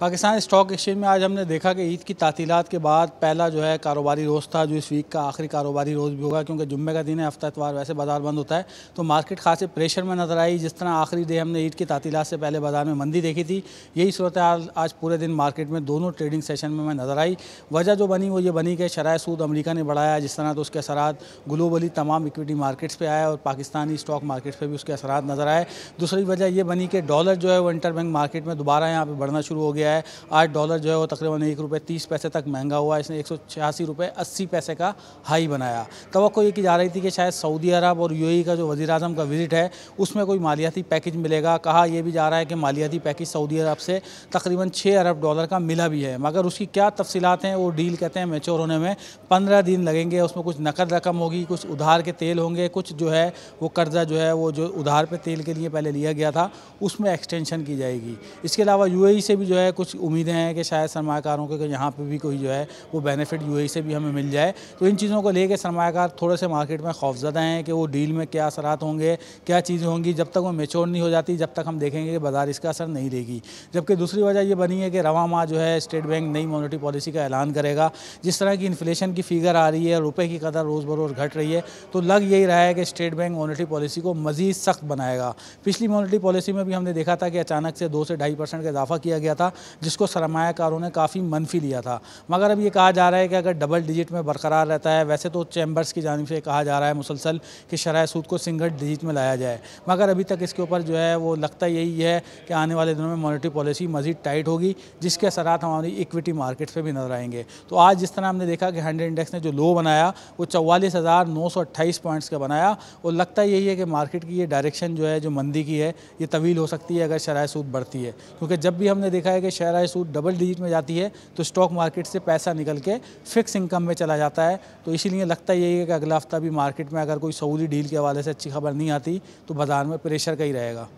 Pakistan stock exchange में आज हमने देखा कि ईद की तातीलात के बाद पहला जो है कारोबारी रोज़ था, जो इस वीक का आखिरी कारोबारी रोज़ भी होगा, क्योंकि जुम्मे का दिन है, हफ्ता इतवार वैसे बाजार बंद होता है। तो मार्केट खासे प्रेशर में नजर आई। जिस तरह आखिरी डे हमने ईद की तातीलात से पहले बाजार में मंदी देखी थी, यही सूरत हाल आज पूरे दिन मार्केट में दोनों ट्रेडिंग सेशन में नजर आई। वजह जो बनी वो ये बनी कि शरह सूद अमरीका ने बढ़ाया, जिस तरह तो उसके असरात ग्लोबली तमाम इक्विटी मार्केट्स पर आए और पाकिस्तानी स्टॉक मार्केट्स पर भी उसके असरात नजर आए। दूसरी वजह यह बनी कि डॉलर जो है वो इंटरबैंक मार्केट में दोबारा यहाँ पर बढ़ना शुरू हो गया है। आज डॉलर जो है वो तकरीबन ₹1.30 तक महंगा हुआ। इसने ₹186.80 का हाई बनाया। तवक्को ये की जा रही थी कि शायद सऊदी अरब और यूएई का जो वज़ीर आज़म का विजिट है उसमें कोई मालियाती पैकेज मिलेगा। कहा यह भी जा रहा है कि मालियाती पैकेज सऊदी अरब से तकरीबन $6 अरब का मिला भी है, मगर उसकी क्या तफसीलात हैं वो डील कहते हैं मैच्योर होने में 15 दिन लगेंगे। उसमें कुछ नकद रकम होगी, कुछ उधार के तेल होंगे, कुछ जो है वो कर्जा जो है वो जो उधार पे तेल के लिए पहले लिया गया था उसमें एक्सटेंशन की जाएगी। इसके अलावा यूएई से भी जो है कुछ उम्मीदें हैं कि शायद सरमायाकारों के यहाँ पे भी कोई जो है वो बेनिफिट यूएई से भी हमें मिल जाए। तो इन चीज़ों को लेके सरमायाकार थोड़े से मार्केट में खौफज़दा हैं कि वो डील में क्या असरात होंगे, क्या चीज़ें होंगी। जब तक वो मैच्योर नहीं हो जाती जब तक हम देखेंगे कि बाजार इसका असर नहीं देगी। जबकि दूसरी वजह ये बनी है कि रवां माह जो है स्टेट बैंक नई मॉनेटरी पॉलिसी का ऐलान करेगा। जिस तरह की इन्फ्लेशन की फिगर आ रही है, रुपये की कदर रोज़ बरोज़ घट रही है, तो लग यही रहा है कि स्टेट बैंक मॉनेटरी पॉलिसी को मज़ीद सख्त बनाएगा। पिछली मॉनेटरी पॉलिसी में भी हमने देखा था कि अचानक से 2 से 2.5% का इजाफा किया गया था, जिसको सरमायाकारों ने काफ़ी मनफी लिया था। मगर अब ये कहा जा रहा है कि अगर डबल डिजिट में बरकरार रहता है, वैसे तो चैम्बर्स की जानिब से कहा जा रहा है मुसलसल कि शरह सूद को सिंगल डिजिट में लाया जाए, मगर अभी तक इसके ऊपर जो है वो लगता यही है कि आने वाले दिनों में मॉनेटरी पॉलिसी मज़ीद टाइट होगी, जिसके असरात हमारी इक्विटी मार्केट्स पे भी नजर आएंगे। तो आज जिस तरह हमने देखा कि 100 इंडेक्स ने जो लो बनाया वो 44,928 पॉइंट्स का बनाया, और लगता यही है कि मार्केट की ये डायरेक्शन जो है जो मंदी की है ये तवील हो सकती है अगर शरह सूद बढ़ती है। क्योंकि जब भी हमने देखा है कि शरह सूद डबल डिजिट में जाती है तो स्टॉक मार्केट से पैसा निकल के फिक्स इनकम में चला जाता है। तो इसीलिए लगता यही है कि अगला हफ्ता भी मार्केट में अगर कोई सऊदी डील के हवाले से अच्छी खबर नहीं आती तो बाज़ार में प्रेशर का ही रहेगा।